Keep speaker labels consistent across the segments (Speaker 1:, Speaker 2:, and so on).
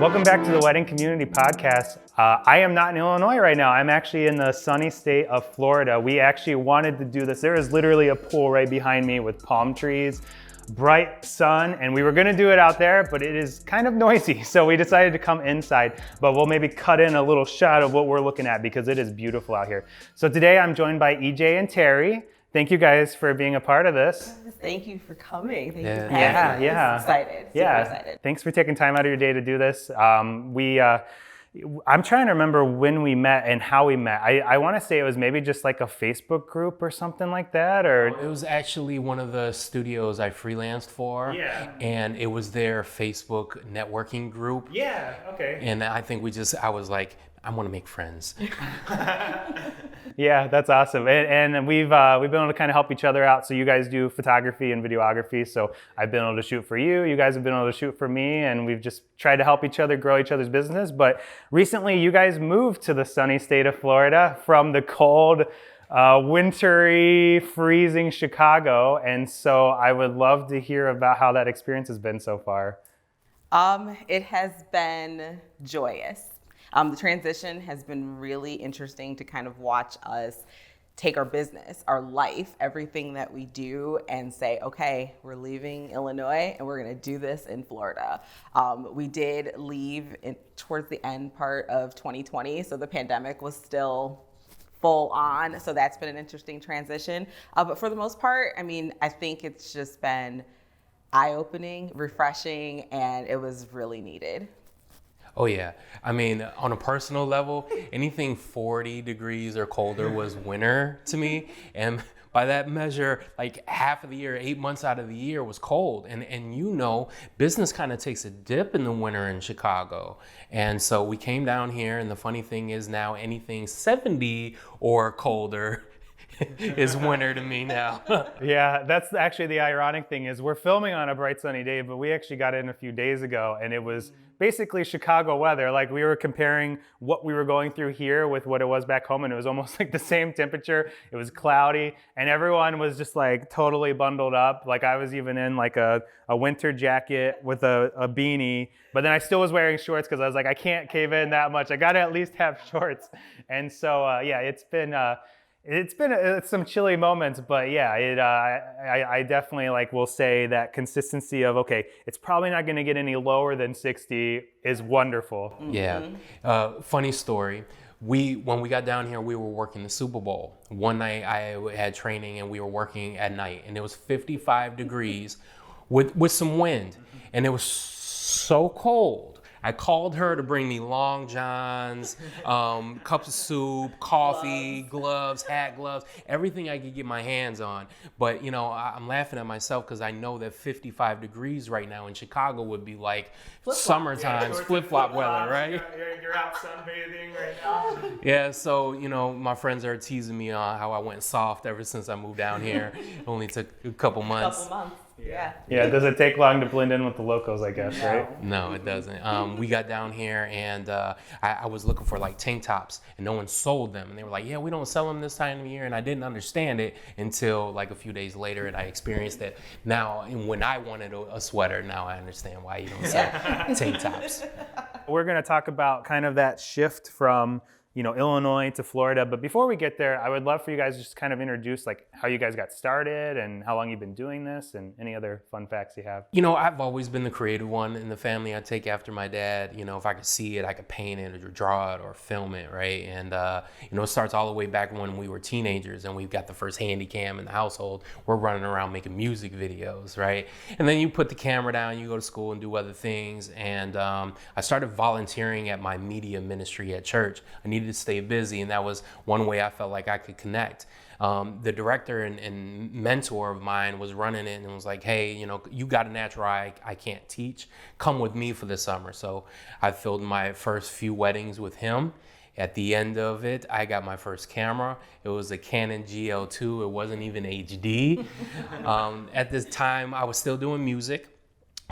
Speaker 1: Welcome back to the Wedding Community Podcast. I am not in Illinois right now. I'm actually in the sunny state of Florida. We actually wanted to do this. There is literally a pool right behind me with palm trees, bright sun, and we were gonna do it out there, but it is kind of noisy. So we decided to come inside, but we'll maybe cut in a little shot of what we're looking at because it is beautiful out here. So today I'm joined by EJ and Teri. Thank you guys for being a part of this.
Speaker 2: Thank you for coming. Thank you for
Speaker 1: having us.
Speaker 2: Excited.
Speaker 1: Super
Speaker 2: excited.
Speaker 1: Thanks for taking time out of your day to do this. I'm trying to remember when we met and how we met. I want to say it was maybe just like a Facebook group or something like that, or
Speaker 3: it was actually one of the studios I freelanced for.
Speaker 1: Yeah.
Speaker 3: And it was their Facebook networking group.
Speaker 1: Yeah. Okay.
Speaker 3: And I think I was like, I want to make friends.
Speaker 1: Yeah, that's awesome. And we've been able to kind of help each other out. So you guys do photography and videography. So I've been able to shoot for you. You guys have been able to shoot for me. And we've just tried to help each other grow each other's business. But recently you guys moved to the sunny state of Florida from the cold, wintry, freezing Chicago. And so I would love to hear about how that experience has been so far.
Speaker 2: It has been joyous. The transition has been really interesting to kind of watch us take our business, our life, everything that we do and say, okay, we're leaving Illinois and we're going to do this in Florida. We did leave towards the end part of 2020, so the pandemic was still full on. So that's been an interesting transition. But for the most part, I mean, I think it's just been eye-opening, refreshing, and it was really needed.
Speaker 3: Oh yeah. I mean, on a personal level, anything 40 degrees or colder was winter to me. And by that measure, like half of the year, 8 months out of the year was cold. And you know, business kind of takes a dip in the winter in Chicago. And so we came down here, and the funny thing is now anything 70 or colder is winter to me now.
Speaker 1: Yeah, that's actually the ironic thing is we're filming on a bright sunny day, but we actually got in a few days ago and it was basically Chicago weather. Like we were comparing what we were going through here with what it was back home, and it was almost like the same temperature. It was cloudy and everyone was just like totally bundled up. Like I was even in like a winter jacket with a beanie, but then I still was wearing shorts because I was like, I can't cave in that much. I gotta at least have shorts. And so yeah, it's been some chilly moments, but yeah, I definitely like will say that consistency of, okay, it's probably not going to get any lower than 60 is wonderful.
Speaker 3: Yeah. Funny story. When we got down here, we were working the Super Bowl. One night I had training and we were working at night and it was 55 degrees with some wind and it was so cold. I called her to bring me long johns, cups of soup, coffee, gloves, hat gloves, everything I could get my hands on. But, you know, I'm laughing at myself because I know that 55 degrees right now in Chicago would be like summertime, flip-flop weather, right?
Speaker 1: You're out sunbathing right now.
Speaker 3: Yeah, so, you know, my friends are teasing me on how I went soft ever since I moved down here. It only took a couple months.
Speaker 2: Yeah.
Speaker 1: Yeah, does it take long to blend in with the locals, I guess, right?
Speaker 3: No, it doesn't. We got down here and I was looking for like tank tops and no one sold them. And they were like, yeah, we don't sell them this time of year. And I didn't understand it until like a few days later and I experienced it. Now, when I wanted a sweater, now I understand why you don't sell tank tops.
Speaker 1: We're going to talk about kind of that shift from, you know, Illinois to Florida. But before we get there, I would love for you guys to just kind of introduce like how you guys got started and how long you've been doing this and any other fun facts you have.
Speaker 3: You know, I've always been the creative one in the family. I take after my dad. You know, if I could see it, I could paint it or draw it or film it, right? And, you know, it starts all the way back when we were teenagers and we've got the first handy cam in the household. We're running around making music videos, right? And then you put the camera down, you go to school and do other things. And I started volunteering at my media ministry at church. I needed to stay busy, and that was one way I felt like I could connect. The director and mentor of mine was running it and was like, hey, you know, you got a natural eye, I can't teach. Come with me for the summer. So I filmed my first few weddings with him. At the end of it, I got my first camera. It was a Canon GL2. It wasn't even HD. At this time, I was still doing music.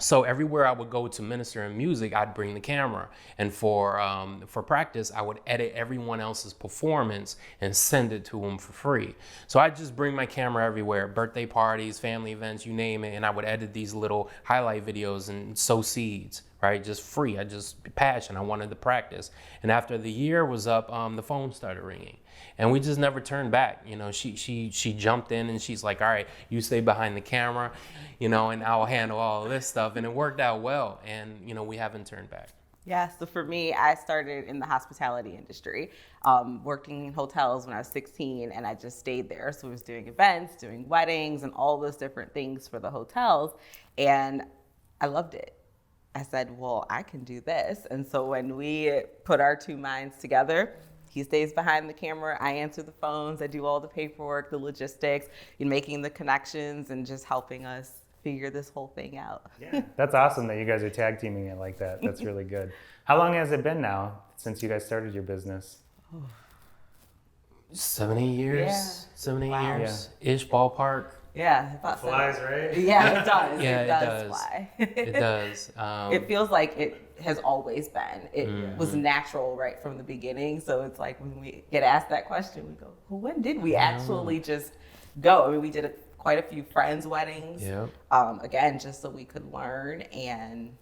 Speaker 3: So everywhere I would go to minister in music, I'd bring the camera. And for practice, I would edit everyone else's performance and send it to them for free. So I'd just bring my camera everywhere, birthday parties, family events, you name it, and I would edit these little highlight videos and sow seeds, right? Just free. I just passion. I wanted to practice. And after the year was up, the phone started ringing. And we just never turned back. You know, she jumped in and she's like, all right, you stay behind the camera, you know, and I'll handle all of this stuff. And it worked out well. And, you know, we haven't turned back.
Speaker 2: Yeah, so for me, I started in the hospitality industry, working in hotels when I was 16, and I just stayed there. So I was doing events, doing weddings, and all those different things for the hotels. And I loved it. I said, well, I can do this. And so when we put our two minds together, he stays behind the camera, I answer the phones, I do all the paperwork, the logistics, making the connections, and just helping us figure this whole thing out.
Speaker 1: Yeah, that's awesome that you guys are tag teaming it like that. That's really good. How long has it been now since you guys started your business?
Speaker 3: 7, 8 years.
Speaker 2: Yeah.
Speaker 3: 7, 8
Speaker 2: Wow.
Speaker 3: years ish ballpark.
Speaker 2: Yeah, about
Speaker 1: Flies, right?
Speaker 2: Yeah, it does.
Speaker 3: Yeah,
Speaker 2: it does fly.
Speaker 3: It does.
Speaker 2: It feels like it has always been. It was natural right from the beginning. So it's like when we get asked that question, we go, well, when did we actually just go? I mean, we did quite a few friends' weddings.
Speaker 3: Yeah.
Speaker 2: Again, just so we could learn, and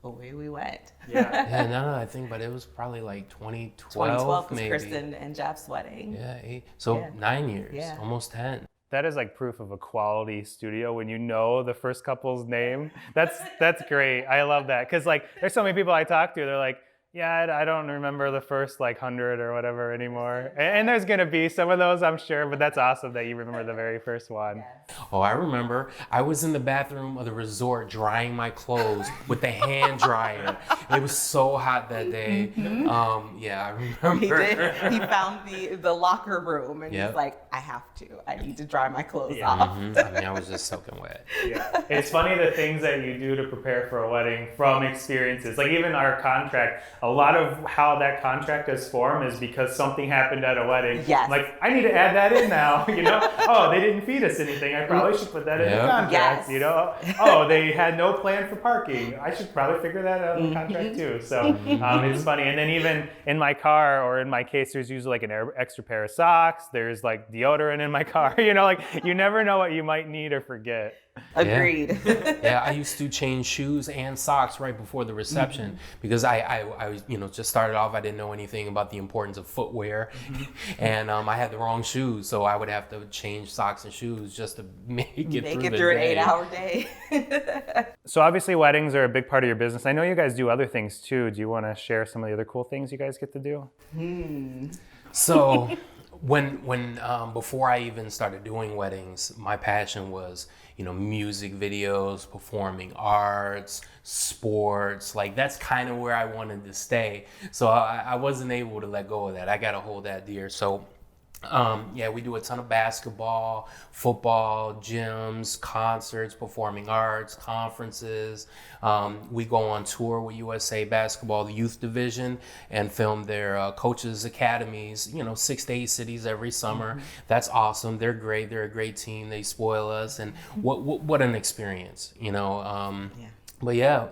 Speaker 2: away we went.
Speaker 1: Yeah.
Speaker 3: Yeah, no, I think, but it was probably like 2012,
Speaker 2: 2012 was
Speaker 3: maybe.
Speaker 2: Kristen and Jeff's wedding.
Speaker 3: Yeah, 8. So
Speaker 2: Yeah.
Speaker 3: 9 years,
Speaker 2: Yeah.
Speaker 3: almost 10.
Speaker 1: That is like proof of a quality studio when you know the first couple's name. That's great. I love that. Because like there's so many people I talk to, they're like, yeah, I don't remember the first like 100 or whatever anymore. And there's gonna be some of those, I'm sure, but that's awesome that you remember the very first one.
Speaker 3: Oh, I remember. I was in the bathroom of the resort drying my clothes with the hand dryer. It was so hot that day. Yeah, I
Speaker 2: He
Speaker 3: remember.
Speaker 2: did. He found the locker room, and
Speaker 3: Yep.
Speaker 2: he's like, I need to dry my clothes off.
Speaker 3: I mean, I was just soaking wet.
Speaker 1: Yeah. It's funny the things that you do to prepare for a wedding from experiences. Like even our contract, a lot of how that contract is formed is because something happened at a wedding.
Speaker 2: Yes.
Speaker 1: Like, I need to add that in now, you know? Oh, they didn't feed us anything. I probably should put that in the
Speaker 3: Yep.
Speaker 1: contract,
Speaker 2: Yes.
Speaker 1: you know? Oh, they had no plan for parking. I should probably figure that out in the contract too. So it's funny. And then even in my car, or in my case, there's usually like an extra pair of socks. There's like deodorant in my car. You know, like you never know what you might need or forget.
Speaker 2: Agreed.
Speaker 3: Yeah, I used to change shoes and socks right before the reception because I just started off. I didn't know anything about the importance of footwear, and I had the wrong shoes, so I would have to change socks and shoes just to make it through
Speaker 2: an
Speaker 3: the day.
Speaker 2: 8-hour day.
Speaker 1: So obviously weddings are a big part of your business. I know you guys do other things too. Do you want to share some of the other cool things you guys get to do?
Speaker 3: So when before I even started doing weddings, my passion was, music videos, performing arts, sports. Like that's kind of where I wanted to stay. So I wasn't able to let go of that. I got to hold that dear. So we do a ton of basketball, football, gyms, concerts, performing arts, conferences. We go on tour with USA Basketball, the youth division, and film their coaches' academies, 6 to 8 cities every summer. That's awesome. They're great. They're a great team. They spoil us. And what an experience, But yeah,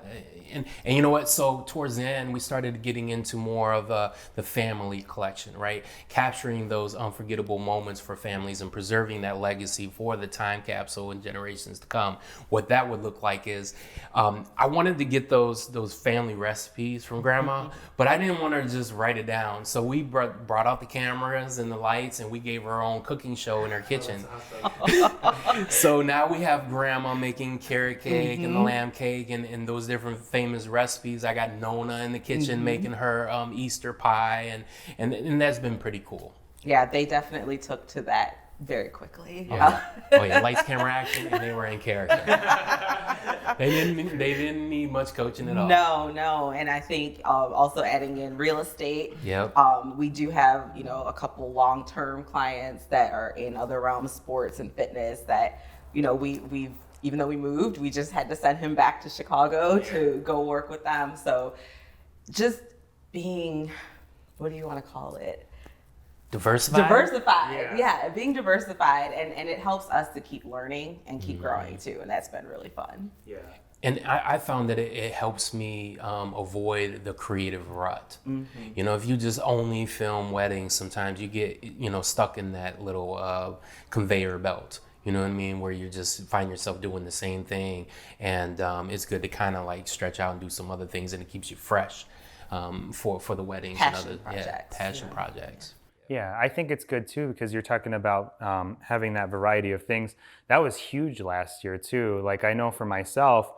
Speaker 3: and you know what? So towards the end, we started getting into more of the family collection, right? Capturing those unforgettable moments for families and preserving that legacy for the time capsule and generations to come. What that would look like is, I wanted to get those family recipes from Grandma, but I didn't want her to just write it down. So we brought out the cameras and the lights, and we gave her own cooking show in her kitchen. So now we have Grandma making carrot cake and the lamb cake and those different famous recipes. I got Nona in the kitchen making her Easter pie, and that's been pretty cool.
Speaker 2: Yeah, they definitely took to that very quickly.
Speaker 3: Oh yeah, lights, camera, action, and they were in character. They didn't need much coaching at all.
Speaker 2: No, and I think also adding in real estate.
Speaker 3: Yep.
Speaker 2: We do have a couple long-term clients that are in other realms, sports and fitness, that we've even though we moved, we just had to send him back to Chicago to go work with them. So just being, what do you want to call it? Diversified. Yeah, being diversified. And it helps us to keep learning and keep growing too. And that's been really fun.
Speaker 1: Yeah.
Speaker 3: And I found that it helps me avoid the creative rut. If you just only film weddings, sometimes you get, stuck in that little conveyor belt. You know what I mean? Where you just find yourself doing the same thing, and it's good to kind of like stretch out and do some other things, and it keeps you fresh for the weddings and other passion projects.
Speaker 1: Yeah, I think it's good too because you're talking about having that variety of things. That was huge last year too. Like I know for myself,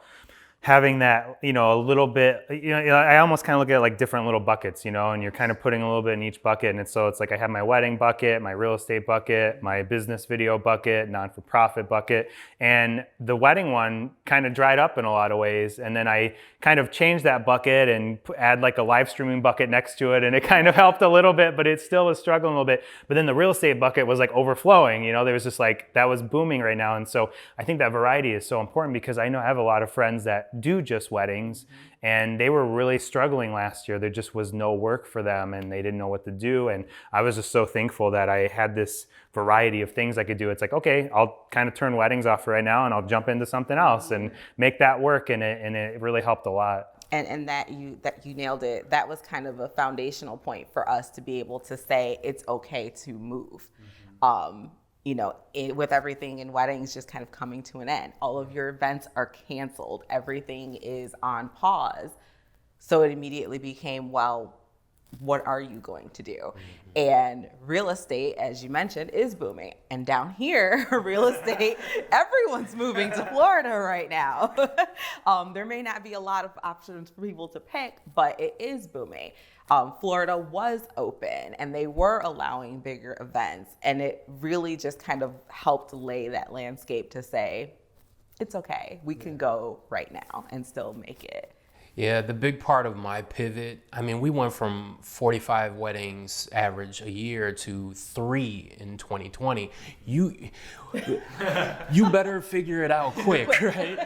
Speaker 1: having that, a little bit, I almost kind of look at it like different little buckets, and you're kind of putting a little bit in each bucket. And it's like I have my wedding bucket, my real estate bucket, my business video bucket, non-for-profit bucket. And the wedding one kind of dried up in a lot of ways. And then I kind of changed that bucket and add like a live streaming bucket next to it. And it kind of helped a little bit, but it still was struggling a little bit. But then the real estate bucket was like overflowing, there was just like, that was booming right now. And so I think that variety is so important because I know I have a lot of friends that do just weddings and they were really struggling last year. There just was no work for them and they didn't know what to do. And I was just so thankful that I had this variety of things I could do. It's like, okay, I'll kind of turn weddings off for right now and I'll jump into something else and make that work. And it really helped a lot.
Speaker 2: And that you nailed it. That was kind of a foundational point for us to be able to say it's okay to move. With everything in weddings just kind of coming to an end. All of your events are canceled. Everything is on pause. So it immediately became, well, what are you going to do? And real estate, as you mentioned, is booming. And down here, real estate, everyone's moving to Florida right now. There may not be a lot of options for people to pick, but it is booming. Florida was open and they were allowing bigger events. And it really just kind of helped lay that landscape to say, it's okay, we can go right now and still make it.
Speaker 3: Yeah, the big part of my pivot, we went from 45 weddings average a year to 3 in 2020. You better figure it out quick, right?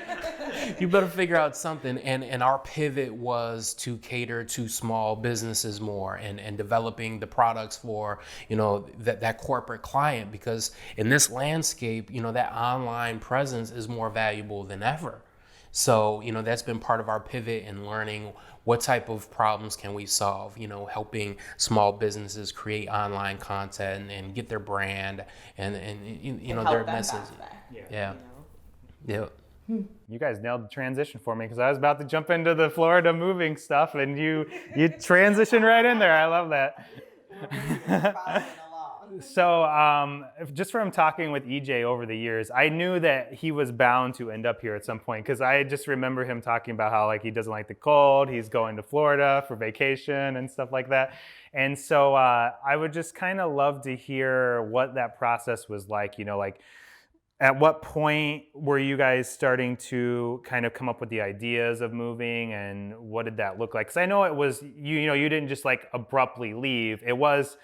Speaker 3: You better figure out something. And our pivot was to cater to small businesses more and developing the products for, that corporate client, because in this landscape, that online presence is more valuable than ever. So, that's been part of our pivot and learning what type of problems can we solve, helping small businesses create online content and get their brand and their message. Yeah.
Speaker 1: You guys nailed the transition for me because I was about to jump into the Florida moving stuff and you transitioned right in there. I love that. So just from talking with EJ over the years, I knew that he was bound to end up here at some point because I just remember him talking about how like he doesn't like the cold, he's going to Florida for vacation and stuff like that. And so I would just kind of love to hear what that process was like, like at what point were you guys starting to kind of come up with the ideas of moving and what did that look like? Because I know it was, you didn't just like abruptly leave. It was,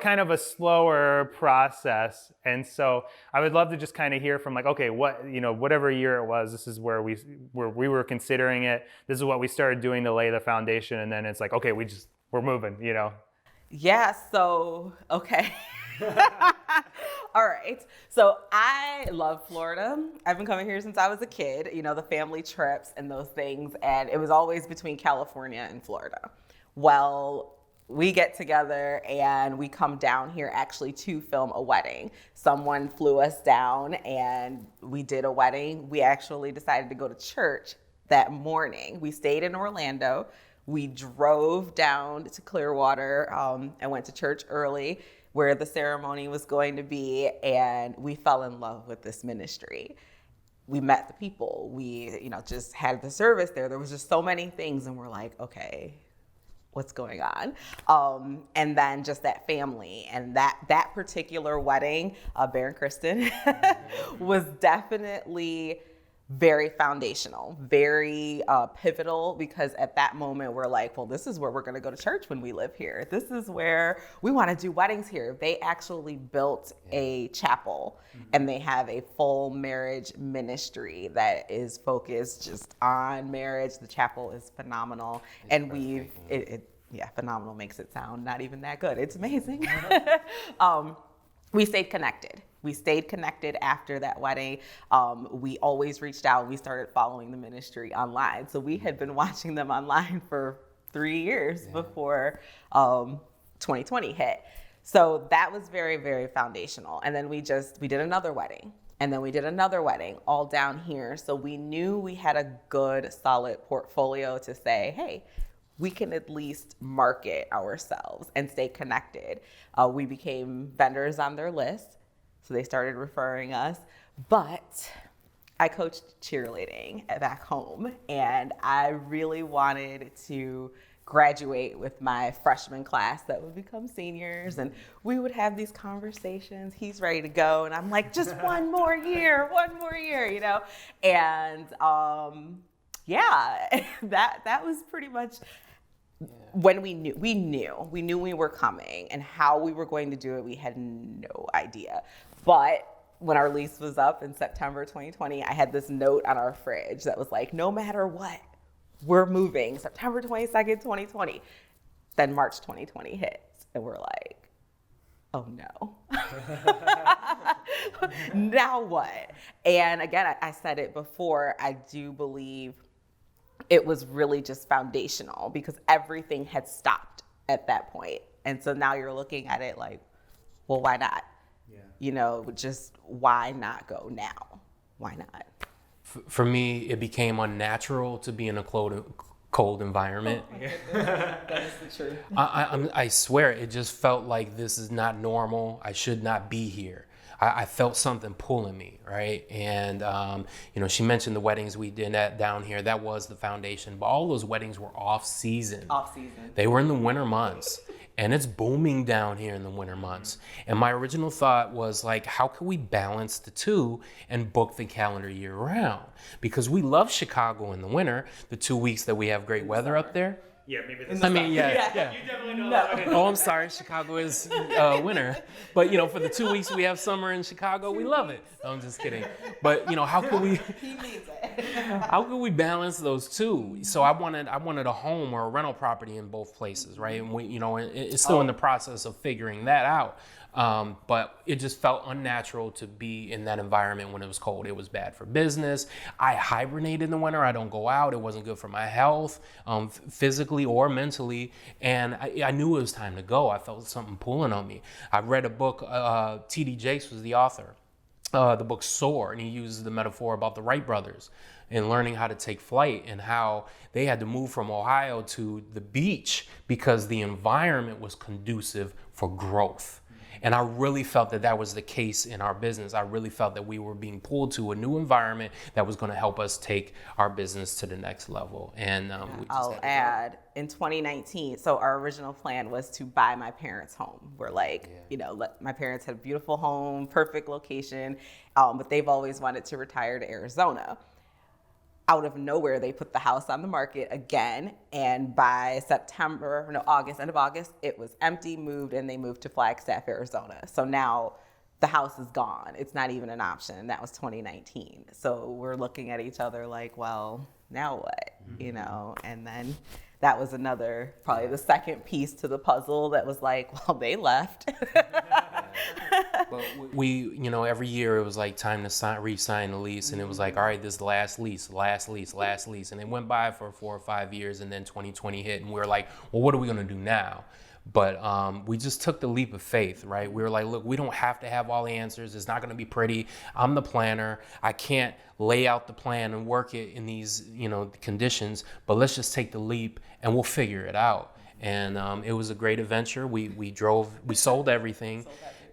Speaker 1: kind of a slower process. And so I would love to just kind of hear from like, okay, what, whatever year it was, this is where we were considering it. This is what we started doing to lay the foundation. And then it's like, okay, we're moving,
Speaker 2: Yeah, so, okay. All right. So I love Florida. I've been coming here since I was a kid, the family trips and those things. And it was always between California and Florida. Well, we get together and we come down here actually to film a wedding. Someone flew us down and we did a wedding. We actually decided to go to church that morning. We stayed in Orlando. We drove down to Clearwater and went to church early where the ceremony was going to be, and we fell in love with this ministry. We met the people. We, just had the service there. There was just so many things, and we're like, okay, what's going on? And then just that family and that particular wedding, Bear and Kristen, was definitely very foundational, very pivotal, because at that moment we're like, well, this is where we're going to go to church when we live here. This is where we want to do weddings here. They actually built a chapel and they have a full marriage ministry that is focused just on marriage. The chapel is phenomenal. And phenomenal makes it sound not even that good. It's amazing. We stayed connected. We stayed connected after that wedding. We always reached out and we started following the ministry online. So we had been watching them online for 3 years before 2020 hit. So that was very, very foundational. And then we did another wedding. And then we did another wedding all down here. So we knew we had a good, solid portfolio to say, hey, we can at least market ourselves and stay connected. We became vendors on their list, so they started referring us. But I coached cheerleading back home, and I really wanted to graduate with my freshman class that would become seniors, and we would have these conversations. He's ready to go, and I'm like, just one more year, you know? And yeah, that was pretty much when we knew we were coming, and how we were going to do it, we had no idea. But when our lease was up in September 2020, I had this note on our fridge that was like, no matter what, we're moving September 22nd, 2020. Then March 2020 hits, and we're like, oh no. Now what? And again, I said it before, I do believe it was really just foundational, because everything had stopped at that point. And so now you're looking at it like, well, why not? Yeah. You know, just why not go now? Why not?
Speaker 3: For me, it became unnatural to be in a cold environment.
Speaker 2: Oh, that is the truth.
Speaker 3: I swear, it just felt like this is not normal. I should not be here. I felt something pulling me, right? And, you know, she mentioned the weddings we did down here. That was the foundation. But all those weddings were off season.
Speaker 2: Off season.
Speaker 3: They were in the winter months. And it's booming down here in the winter months. And my original thought was like, how can we balance the two and book the calendar year round? Because we love Chicago in the winter, the 2 weeks that we have great weather up there.
Speaker 1: Yeah, maybe
Speaker 3: I mean, yeah.
Speaker 1: You definitely know that.
Speaker 3: Oh, I'm sorry, Chicago is winter. But, you know, for the 2 weeks we have summer in Chicago, we love it. No, I'm just kidding. But, you know, how can we...
Speaker 2: He means it.
Speaker 3: How can we balance those two? So I wanted a home or a rental property in both places, right? And we, you know, it's still in the process of figuring that out. But it just felt unnatural to be in that environment when it was cold. It was bad for business. I hibernate in the winter. I don't go out. It wasn't good for my health, physically or mentally. And I knew it was time to go. I felt something pulling on me. I read a book, T.D. Jakes was the author. The book Soar, and he uses the metaphor about the Wright brothers and learning how to take flight, and how they had to move from Ohio to the beach because the environment was conducive for growth. And I really felt that that was the case in our business. I really felt that we were being pulled to a new environment that was going to help us take our business to the next level. And
Speaker 2: I'll add, in 2019, so our original plan was to buy my parents' home. We're like, you know, my parents had a beautiful home, perfect location, but they've always wanted to retire to Arizona. Out of nowhere, they put the house on the market again, and by end of August, it was empty, moved, and they moved to Flagstaff, Arizona. So now the house is gone. It's not even an option. That was 2019. So we're looking at each other like, well, now what? You know, and then that was probably the second piece to the puzzle that was like, well, they left.
Speaker 3: But we, you know, every year it was like time to re-sign the lease, and it was like, all right, this is the last lease. And it went by for 4 or 5 years, and then 2020 hit, and we were like, well, what are we gonna do now? But we just took the leap of faith, right? We were like, look, we don't have to have all the answers. It's not gonna be pretty. I'm the planner. I can't lay out the plan and work it in these, you know, conditions, but let's just take the leap and we'll figure it out. And it was a great adventure. We sold everything.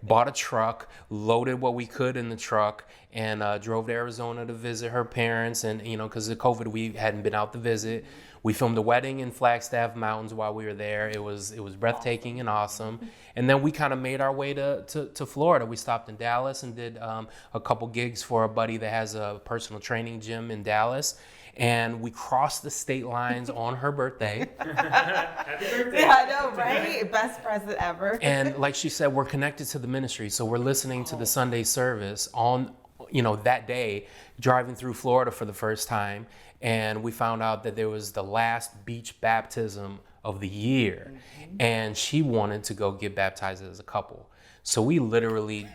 Speaker 3: Bought a truck, loaded what we could in the truck, and drove to Arizona to visit her parents. And, you know, because of COVID, we hadn't been out to visit. We filmed a wedding in Flagstaff Mountains while we were there. It was breathtaking and awesome. And then we kind of made our way to Florida. We stopped in Dallas and did a couple gigs for a buddy that has a personal training gym in Dallas. And we crossed the state lines on her birthday.
Speaker 1: Happy birthday.
Speaker 2: Yeah, I know, right? Best present ever.
Speaker 3: And like she said, we're connected to the ministry. So we're listening to the Sunday service on, you know, that day, driving through Florida for the first time. And we found out that there was the last beach baptism of the year. Mm-hmm. And she wanted to go get baptized as a couple. So we literally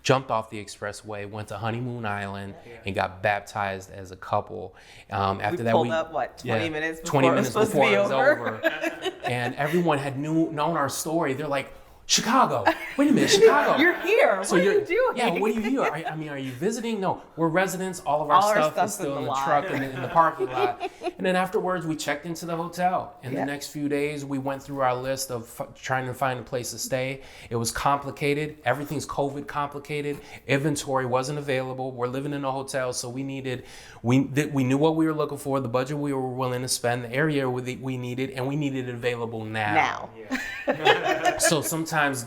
Speaker 3: jumped off the expressway, went to Honeymoon Island, and got baptized as a couple. After that,
Speaker 2: pulled up, 20 minutes before it was
Speaker 3: over. And everyone had known our story. They're like, Chicago. Wait a minute, Chicago.
Speaker 2: You're here.
Speaker 3: So
Speaker 2: what are you doing?
Speaker 3: Yeah, what are you here? Are you visiting? No, we're residents. All of our
Speaker 2: All our
Speaker 3: stuff
Speaker 2: stuff's
Speaker 3: is still
Speaker 2: in
Speaker 3: in
Speaker 2: the
Speaker 3: the
Speaker 2: lot.
Speaker 3: truck in the parking lot. And then afterwards, we checked into the hotel. In
Speaker 2: Yeah.
Speaker 3: the next few days, we went through our list of trying to find a place to stay. It was complicated. Everything's COVID complicated. Inventory wasn't available. We're living in a hotel, so we knew what we were looking for, the budget we were willing to spend, the area we needed, and we needed it available now. So sometimes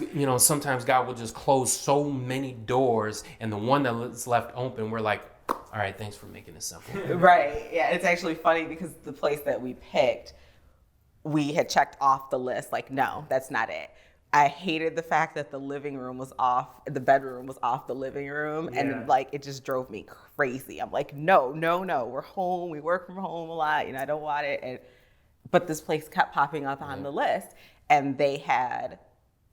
Speaker 3: God will just close so many doors, and the one that's left open, we're like, all right, thanks for making it simple.
Speaker 2: Right. Yeah. It's actually funny because the place that we picked, we had checked off the list. Like, no, that's not it. I hated the fact that the living room was off, the bedroom was off the living room. Yeah. And like, it just drove me crazy. I'm like, no, we're home. We work from home a lot. I don't want it. But this place kept popping up on the list, and they had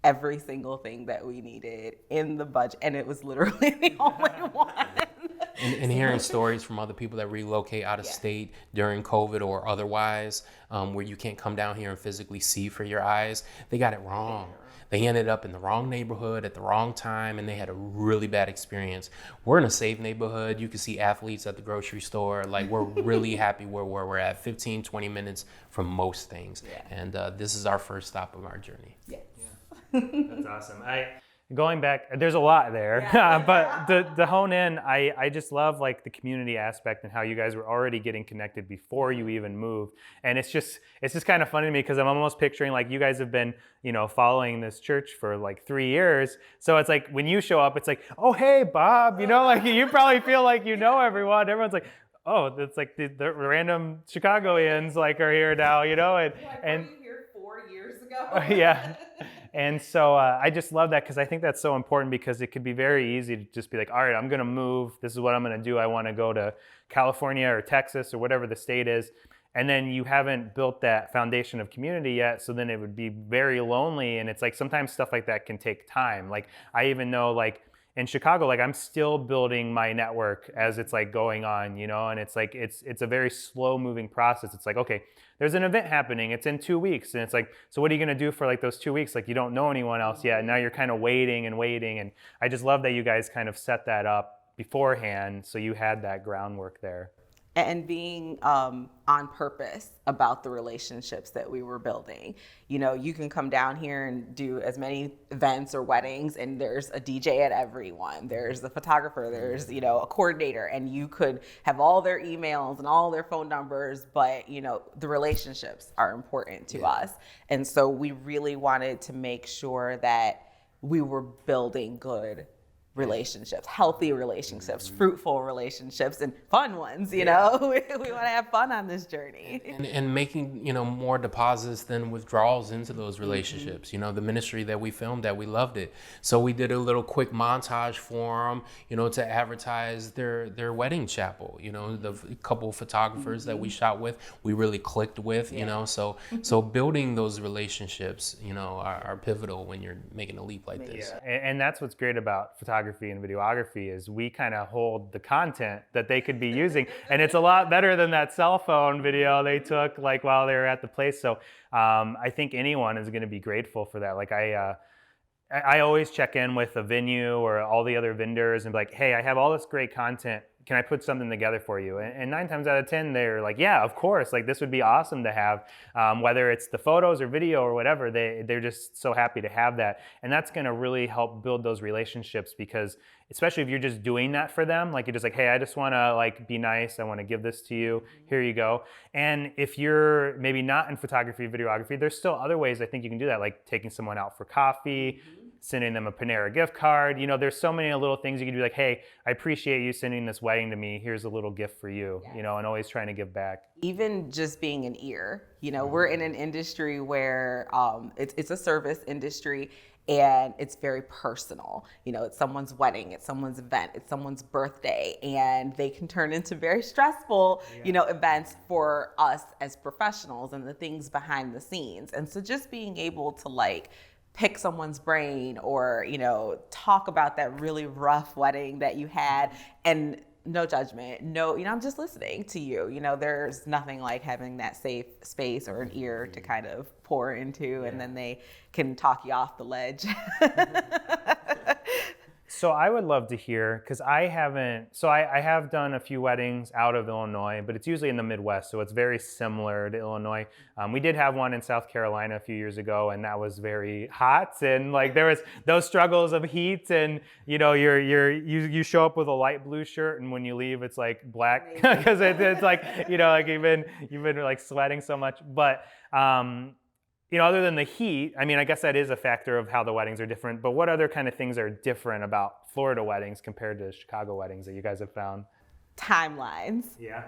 Speaker 2: every single thing that we needed in the budget. And it was literally the only one.
Speaker 3: And hearing stories from other people that relocate out of state during COVID or otherwise, where you can't come down here and physically see for your eyes, they got it wrong. They ended up in the wrong neighborhood at the wrong time, and they had a really bad experience. We're in a safe neighborhood. You can see athletes at the grocery store. Like, we're really happy where we're at, 15, 20 minutes from most things. Yeah. And this is our first stop of our journey.
Speaker 2: Yes.
Speaker 1: That's awesome. Going back, there's a lot there, but to hone in, I just love like the community aspect and how you guys were already getting connected before you even moved. And it's just kind of funny to me because I'm almost picturing like you guys have been, following this church for like 3 years. So it's like when you show up, it's like, oh, hey, Bob, like you probably feel like everyone. Everyone's like, oh, it's like the random Chicagoans like are here now, and
Speaker 2: were you here 4 years ago?
Speaker 1: Yeah. And so I just love that because I think that's so important because it could be very easy to just be like, all right, I'm going to move. This is what I'm going to do. I want to go to California or Texas or whatever the state is. And then you haven't built that foundation of community yet. So then it would be very lonely. And it's like sometimes stuff like that can take time. Like I even know like in Chicago, like I'm still building my network as it's like going on, and it's like, it's a very slow moving process. It's like, okay, there's an event happening. It's in 2 weeks. And it's like, so what are you going to do for like those 2 weeks? Like you don't know anyone else yet. And now you're kind of waiting. And I just love that you guys kind of set that up beforehand. So you had that groundwork there.
Speaker 2: And being on purpose about the relationships that we were building. You can come down here and do as many events or weddings, and there's a DJ at every one. There's the photographer, there's, a coordinator, and you could have all their emails and all their phone numbers, but, the relationships are important to us. And so we really wanted to make sure that we were building good relationships, healthy relationships, fruitful relationships, and fun ones, we want to have fun on this journey.
Speaker 3: And making, more deposits than withdrawals into those relationships. The ministry that we filmed that we loved it. So we did a little quick montage for them, to advertise their wedding chapel, the couple of photographers that we shot with, we really clicked with, so building those relationships, are pivotal when you're making a leap like this.
Speaker 1: And that's what's great about photography and videography is we kind of hold the content that they could be using, and it's a lot better than that cell phone video they took like while they were at the place. So I think anyone is going to be grateful for that. Like I always check in with a venue or all the other vendors and be like, hey, I have all this great content. Can I put something together for you? And 9 times out of 10, they're like, yeah, of course. Like this would be awesome to have, whether it's the photos or video or whatever, they're just so happy to have that. And that's going to really help build those relationships because especially if you're just doing that for them, like you're just like, hey, I just want to like be nice. I want to give this to you. Here you go. And if you're maybe not in photography, videography, there's still other ways I think you can do that, like taking someone out for coffee, sending them a Panera gift card. There's so many little things you can do like, hey, I appreciate you sending this wedding to me. Here's a little gift for you, and always trying to give back. Even
Speaker 2: just being an ear, we're in an industry where it's a service industry and it's very personal. It's someone's wedding, it's someone's event, it's someone's birthday, and they can turn into very stressful, events for us as professionals and the things behind the scenes. And so just being able to like pick someone's brain or, talk about that really rough wedding that you had and no judgment, no, I'm just listening to you. There's nothing like having that safe space or an ear to kind of pour into, and then they can talk you off the ledge.
Speaker 1: So I would love to hear, because I have done a few weddings out of Illinois, but it's usually in the Midwest, so it's very similar to Illinois. We did have one in South Carolina a few years ago, and that was very hot, and like there was those struggles of heat, and you show up with a light blue shirt, and when you leave, it's like black because it's like like you've been like sweating so much, but. Other than the heat, I mean, I guess that is a factor of how the weddings are different, but what other kind of things are different about Florida weddings compared to Chicago weddings that you guys have found?
Speaker 2: Timelines.
Speaker 1: Yeah.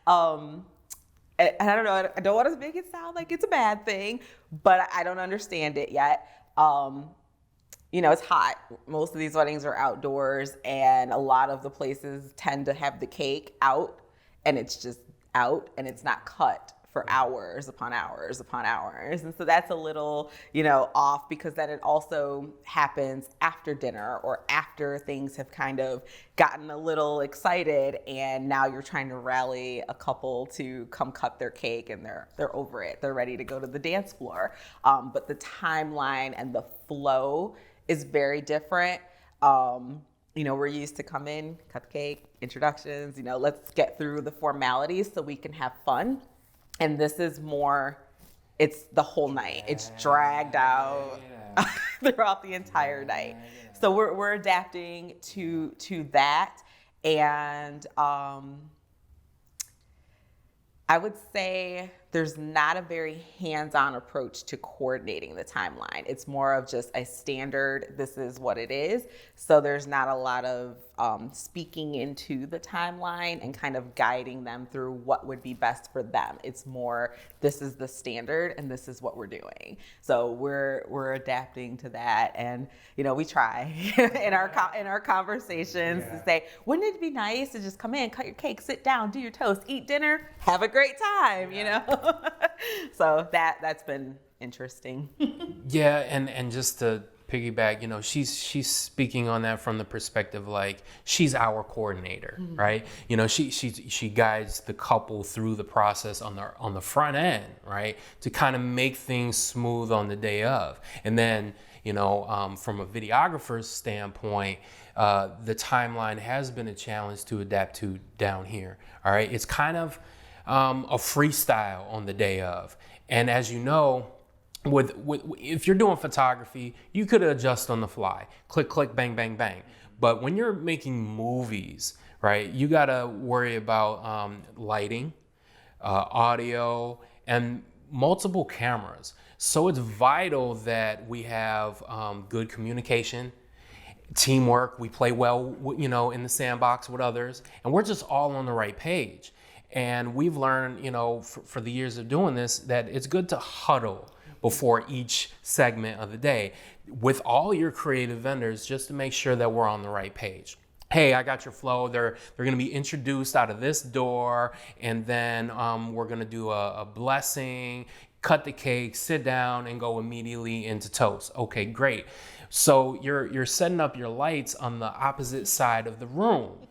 Speaker 2: And I don't know, I don't want to make it sound like it's a bad thing, but I don't understand it yet. It's hot. Most of these weddings are outdoors, and a lot of the places tend to have the cake out, and it's just out, and it's not cut for hours upon hours upon hours. And so that's a little, off, because then it also happens after dinner or after things have kind of gotten a little excited, and now you're trying to rally a couple to come cut their cake, and they're over it. They're ready to go to the dance floor. But the timeline and the flow is very different. We're used to come in, cut the cake, introductions, let's get through the formalities so we can have fun. And this is more, it's the whole night. It's dragged out throughout the entire night. So we're adapting to that. And I would say there's not a very hands-on approach to coordinating the timeline. It's more of just a standard, this is what it is. So there's not a lot of speaking into the timeline and kind of guiding them through what would be best for them. It's more, this is the standard and this is what we're doing. So we're adapting to that, and we try in our conversations to say, wouldn't it be nice to just come in, cut your cake, sit down, do your toast, eat dinner, have a great time, So that's been interesting.
Speaker 3: Yeah, and just to piggyback, she's speaking on that from the perspective like she's our coordinator, right? She guides the couple through the process on the front end, right, to kind of make things smooth on the day of. And then from a videographer's standpoint, the timeline has been a challenge to adapt to down here. All right, it's kind of a freestyle on the day of, and as you know, with if you're doing photography, you could adjust on the fly, click, bang, bang, bang. But when you're making movies, right, you gotta worry about lighting, audio, and multiple cameras. So it's vital that we have good communication, teamwork. We play well, in the sandbox with others, and we're just all on the right page. And we've learned, for the years of doing this, that it's good to huddle before each segment of the day with all your creative vendors, just to make sure that we're on the right page. Hey, I got your flow. They're going to be introduced out of this door, and then we're going to do a blessing, cut the cake, sit down, and go immediately into toast. Okay, great. So you're setting up your lights on the opposite side of the room.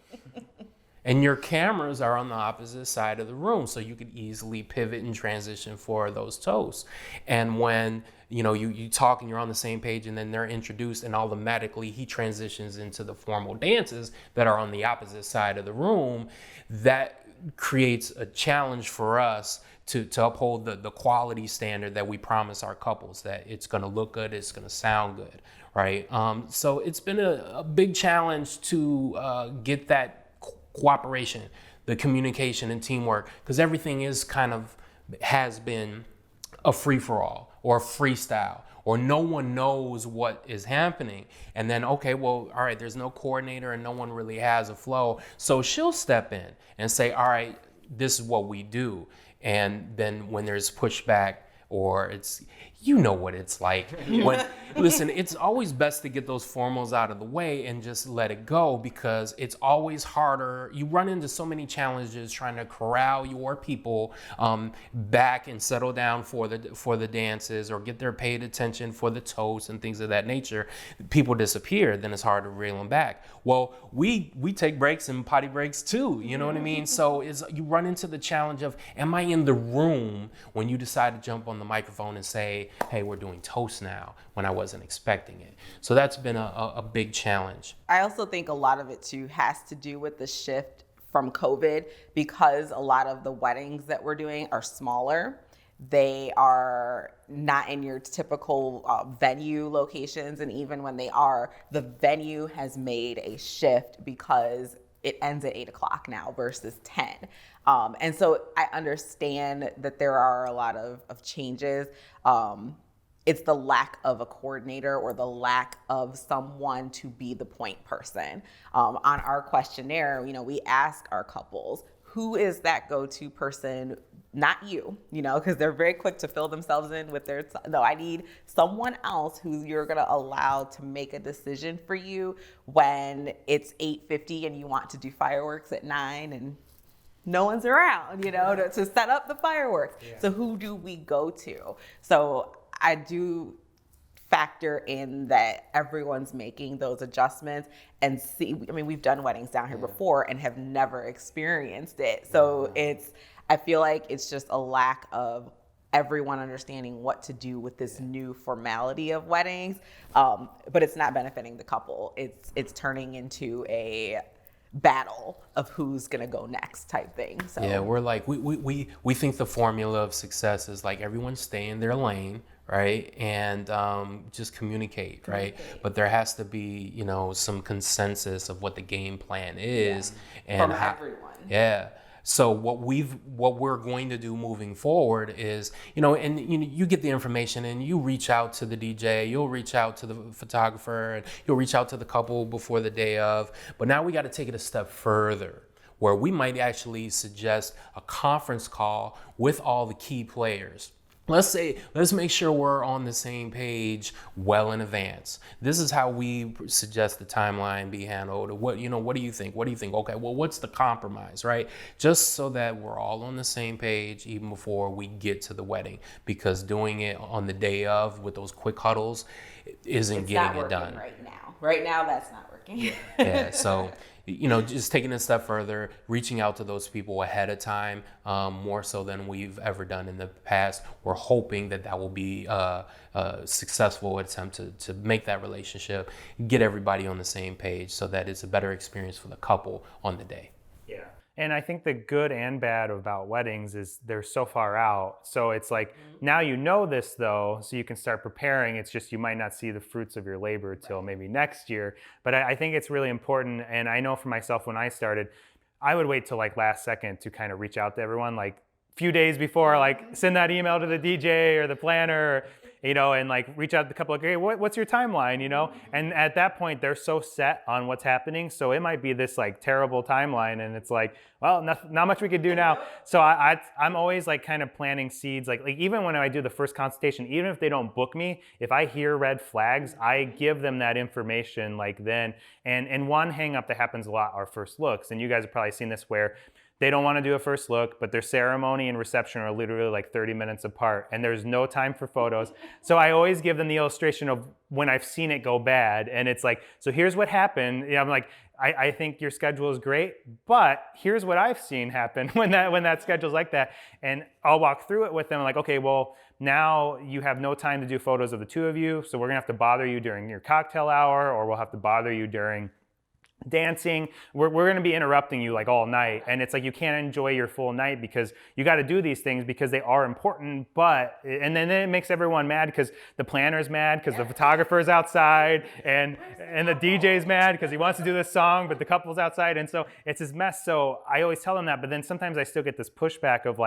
Speaker 3: And your cameras are on the opposite side of the room, so you could easily pivot and transition for those toasts. And when you talk and you're on the same page, and then they're introduced, and automatically he transitions into the formal dances that are on the opposite side of the room, that creates a challenge for us to uphold the quality standard that we promise our couples, that it's going to look good, it's going to sound good, right? So it's been a big challenge to get that cooperation, the communication and teamwork, because everything has been a free-for-all or a freestyle, or no one knows what is happening. And then, okay, well, all right, there's no coordinator and no one really has a flow. So she'll step in and say, all right, this is what we do. And then when there's pushback, or it's, you know what it's like. When, listen, it's always best to get those formals out of the way and just let it go, because it's always harder. You run into so many challenges trying to corral your people back and settle down for the dances, or get their paid attention for the toast and things of that nature. People disappear, then it's hard to reel them back. Well, we take breaks and potty breaks too, you know what I mean? So you run into the challenge of, am I in the room when you decide to jump on the microphone and say, hey, we're doing toast now, when I wasn't expecting it? So that's been a big challenge.
Speaker 2: I also think a lot of it too has to do with the shift from COVID, because a lot of the weddings that we're doing are smaller. They are not in your typical venue locations. And even when they are, the venue has made a shift because it ends at 8 o'clock now versus 10. And so I understand that there are a lot of changes. It's the lack of a coordinator, or the lack of someone to be the point person. On our questionnaire, we ask our couples, who is that go-to person? Not you, because they're very quick to fill themselves in with no, I need someone else who you're going to allow to make a decision for you when it's 8:50 and you want to do fireworks at 9 and no one's around, to set up the fireworks. Yeah. So who do we go to? So I do factor in that everyone's making those adjustments and we've done weddings down here before and have never experienced it. So I feel like it's just a lack of everyone understanding what to do with this new formality of weddings. But it's not benefiting the couple. It's turning into a battle of who's gonna go next type thing. So
Speaker 3: yeah, we're like, we think the formula of success is like everyone stay in their lane, right? And just communicate, right? But there has to be, some consensus of what the game plan is, and
Speaker 2: from everyone.
Speaker 3: Yeah. So what we're going to do moving forward is, you get the information and you reach out to the DJ, you'll reach out to the photographer, and you'll reach out to the couple before the day of. But now we got to take it a step further, where we might actually suggest a conference call with all the key players. Let's make sure we're on the same page well in advance. This is how we suggest the timeline be handled. What do you think? What do you think? Okay, well, what's the compromise, right? Just so that we're all on the same page even before we get to the wedding, because doing it on the day of with those quick huddles isn't getting it done.
Speaker 2: Right now, that's not working.
Speaker 3: Yeah, so just taking it a step further, reaching out to those people ahead of time, more so than we've ever done in the past. We're hoping that will be a successful attempt to make that relationship, get everybody on the same page, so that it's a better experience for the couple on the day.
Speaker 1: Yeah. And I think the good and bad about weddings is they're so far out. So it's like, now this though, so you can start preparing. It's just, you might not see the fruits of your labor till maybe next year. But I think it's really important. And I know for myself, when I started, I would wait till last second to kind of reach out to everyone, a few days before, send that email to the DJ or the planner, and reach out to the couple, hey, what's your timeline, And at that point, they're so set on what's happening. So it might be this terrible timeline, and it's well, not much we could do now. So I'm always kind of planting seeds, even when I do the first consultation, even if they don't book me, if I hear red flags, I give them that information then. And one hang up that happens a lot are first looks. And you guys have probably seen this, where they don't want to do a first look, but their ceremony and reception are literally 30 minutes apart, and there's no time for photos. So I always give them the illustration of when I've seen it go bad, and it's so here's what happened. I'm I think your schedule is great, but here's what I've seen happen when that schedule's like that. And I'll walk through it with them, okay, well, now you have no time to do photos of the two of you, so we're gonna have to bother you during your cocktail hour, or we'll have to bother you during dancing. We're going to be interrupting you all night, and it's you can't enjoy your full night because you got to do these things because they are important. And then it makes everyone mad, because the planner's mad because the photographer's outside, and the DJ's mad because he wants to do this song but the couple's outside, and so it's this mess. So I always tell them that, but then sometimes I still get this pushback of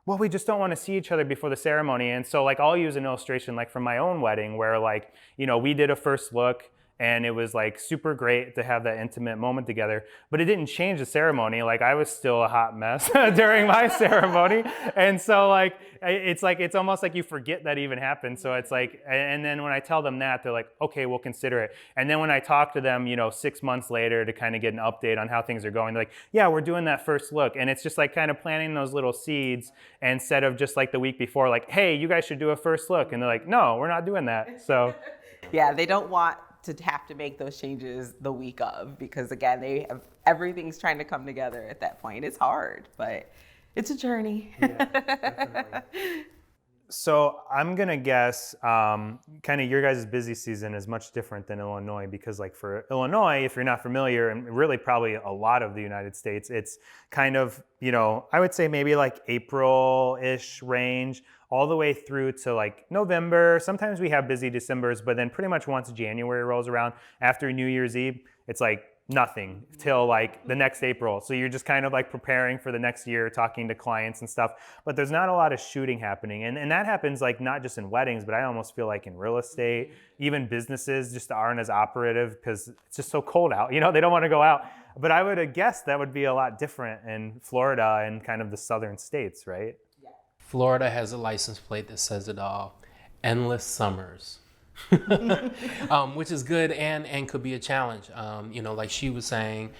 Speaker 1: well, we just don't want to see each other before the ceremony. And so I'll use an illustration from my own wedding, where we did a first look. and it was like super great to have that intimate moment together. But it didn't change the ceremony. Like I was still a hot mess during my ceremony, and so it's almost like you forget that even happened. So it's like, and then when I tell them that, they're like, okay, we'll consider it. And then when I talk to them, 6 months later to kind of get an update on how things are going, they're like, yeah, we're doing that first look. And it's just like kind of planting those little seeds instead of just like the week before, like, hey, you guys should do a first look. And they're like, no, we're not doing that. So
Speaker 2: yeah, they don't want to have to make those changes the week of, because again, everything's trying to come together at that point. It's hard, but it's a journey.
Speaker 1: Yeah, definitely. So I'm gonna guess kind of your guys' busy season is much different than Illinois, because like for Illinois, if you're not familiar, and really probably a lot of the United States, it's kind of, I would say maybe like April-ish range all the way through to like November. Sometimes we have busy Decembers, but then pretty much once January rolls around after New Year's Eve, it's like nothing till like the next April. So you're just kind of like preparing for the next year, talking to clients and stuff. But there's not a lot of shooting happening. And that happens like not just in weddings, but I almost feel like in real estate, even businesses just aren't as operative because it's just so cold out. They don't want to go out. But I would have guessed that would be a lot different in Florida and kind of the southern states, right?
Speaker 3: Florida has a license plate that says it all. Endless summers. Which is good and could be a challenge. Like she was saying,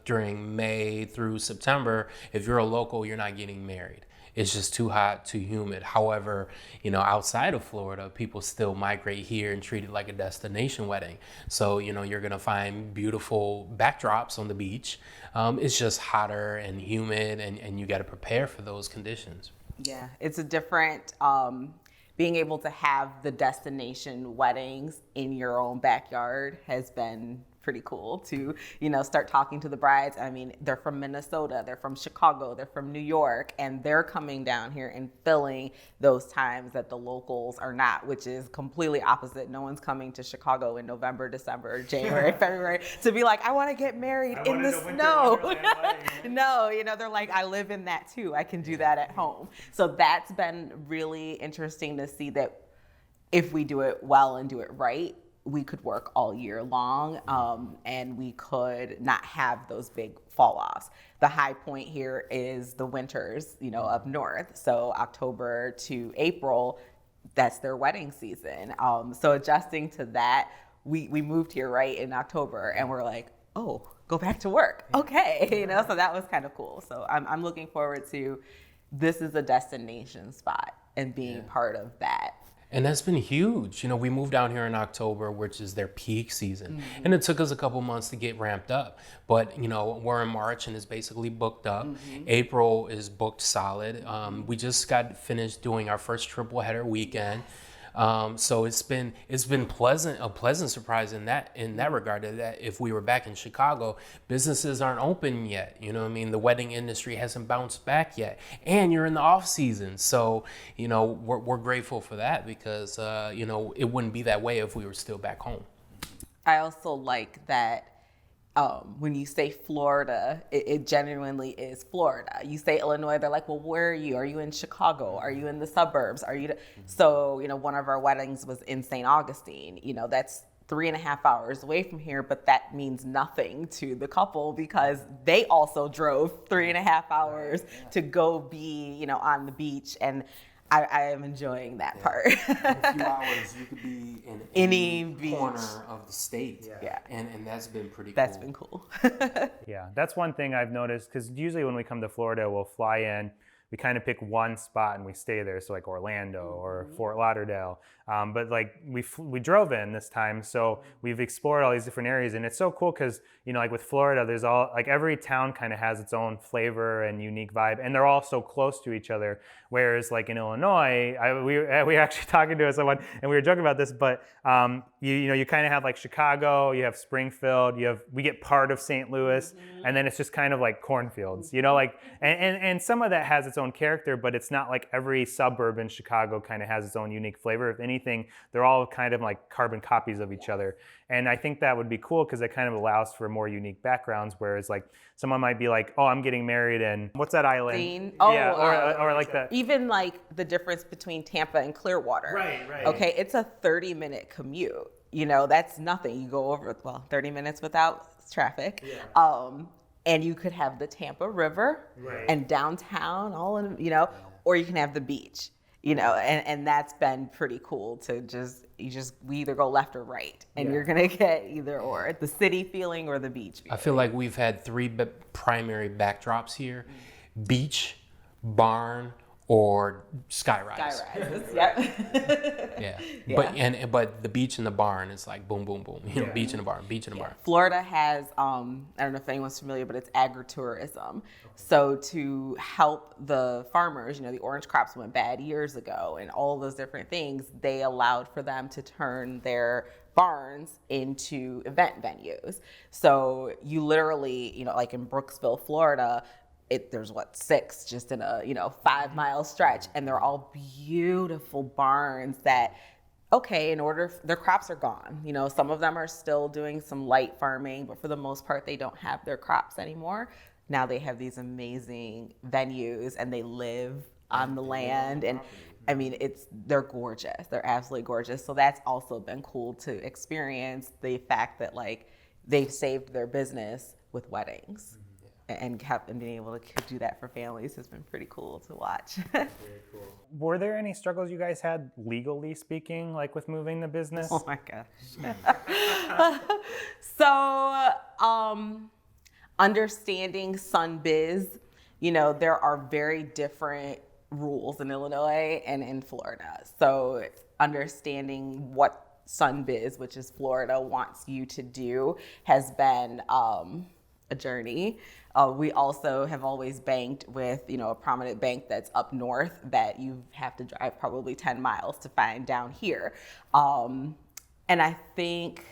Speaker 3: during May through September, if you're a local, you're not getting married. It's just too hot, too humid. However, outside of Florida, people still migrate here and treat it like a destination wedding. So, you're going to find beautiful backdrops on the beach. It's just hotter and humid, and you got to prepare for those conditions.
Speaker 2: Yeah, it's a different, being able to have the destination weddings in your own backyard has been pretty cool to, start talking to the brides. I mean, they're from Minnesota, they're from Chicago, they're from New York, and they're coming down here and filling those times that the locals are not, which is completely opposite. No one's coming to Chicago in November, December, January, February to be like, I want to get married in the snow. No, they're like, I live in that too. I can do that at home. So that's been really interesting to see that if we do it well and do it right, we could work all year long, and we could not have those big fall offs. The high point here is the winters, up north. So October to April, that's their wedding season. So adjusting to that, we moved here right in October, and we're like, oh, go back to work. Okay, so that was kind of cool. So I'm looking forward to, this is a destination spot and being part of that.
Speaker 3: And that's been huge. We moved down here in October, which is their peak season. Mm-hmm. And it took us a couple months to get ramped up. But, we're in March and it's basically booked up. Mm-hmm. April is booked solid. We just got finished doing our first triple header weekend. So it's been a pleasant surprise in that regard, that if we were back in Chicago, businesses aren't open yet. The wedding industry hasn't bounced back yet, and you're in the off season. So, we're grateful for that, because, it wouldn't be that way if we were still back home.
Speaker 2: I also like that. When you say Florida, it genuinely is Florida. You say Illinois, they're like, well, where are you? Are you in Chicago? Are you in the suburbs? Are you? So, one of our weddings was in St. Augustine. That's 3.5 hours away from here, but that means nothing to the couple because they also drove 3.5 hours to go be, on the beach. And I am enjoying that part.
Speaker 3: In a few hours, you could be in any corner of the state.
Speaker 2: Yeah.
Speaker 3: And that's been pretty cool.
Speaker 2: That's been cool.
Speaker 1: Yeah, that's one thing I've noticed, because usually when we come to Florida, we'll fly in, we kind of pick one spot and we stay there. So like Orlando or Fort Lauderdale. But like we drove in this time, so we've explored all these different areas, and it's so cool because like with Florida, there's all like every town kind of has its own flavor and unique vibe, and they're all so close to each other. Whereas like in Illinois, we were actually talking to someone and we were joking about this, but you kind of have like Chicago, you have Springfield, we get part of St. Louis, and then it's just kind of like cornfields, like and some of that has its own character, but it's not like every suburb in Chicago kind of has its own unique flavor. If anything, they're all kind of like carbon copies of each other. And I think that would be cool because it kind of allows for more unique backgrounds, whereas like someone might be like, oh, I'm getting married in, what's that island? Or like that.
Speaker 2: Even like the difference between Tampa and Clearwater.
Speaker 1: Right.
Speaker 2: Okay, it's a 30-minute commute. that's nothing. You go over 30 minutes without traffic. And you could have the Tampa River and downtown all in, or you can have the beach, and that's been pretty cool to we either go left or right, and you're going to get either or, the city feeling or the beach feeling.
Speaker 3: I feel like we've had three primary backdrops here: beach, barn, or skyrise.
Speaker 2: Skyrises, yep.
Speaker 3: Yeah. But the beach and the barn is like boom, boom, boom. Beach and the barn, beach and the barn.
Speaker 2: Florida has, I don't know if anyone's familiar, but it's agritourism. So to help the farmers, the orange crops went bad years ago and all those different things, they allowed for them to turn their barns into event venues. So you literally, like in Brooksville, Florida, there's 6 just in a 5-mile stretch, and they're all beautiful barns that, their crops are gone. Some of them are still doing some light farming, but for the most part they don't have their crops anymore. Now they have these amazing venues and they live on the land, and I mean they're gorgeous. They're absolutely gorgeous. So that's also been cool to experience, the fact that they've saved their business with weddings. And being able to do that for families has been pretty cool to watch.
Speaker 1: Very cool. Were there any struggles you guys had, legally speaking, like with moving the business?
Speaker 2: Oh my gosh. So, understanding Sunbiz, there are very different rules in Illinois and in Florida. So, understanding what Sunbiz, which is Florida, wants you to do has been a journey. We also have always banked with, a prominent bank that's up north that you have to drive probably 10 miles to find down here. And I think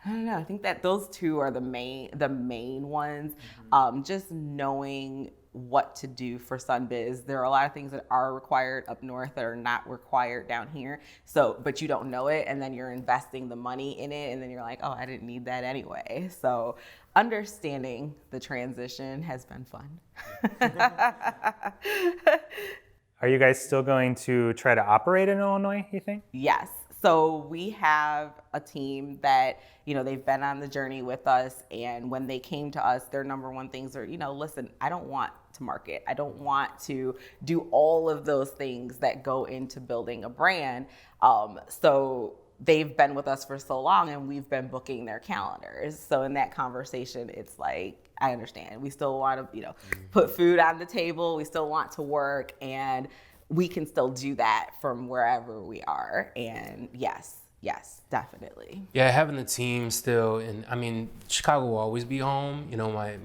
Speaker 2: that those two are the main ones. Just knowing what to do for Sunbiz. There are a lot of things that are required up north that are not required down here. So, but you don't know it, and then you're investing the money in it, and then you're like, oh, I didn't need that anyway. So understanding the transition has been fun.
Speaker 1: Are you guys still going to try to operate in Illinois, you think?
Speaker 2: Yes. So we have a team that, they've been on the journey with us. And when they came to us, their number one things are, listen, I don't want to market. I don't want to do all of those things that go into building a brand. So they've been with us for so long, and we've been booking their calendars. So in that conversation, it's like, I understand. We still want to, put food on the table. We still want to work, and we can still do that from wherever we are. And yes, definitely.
Speaker 3: Yeah, having the team still, and I mean, Chicago will always be home.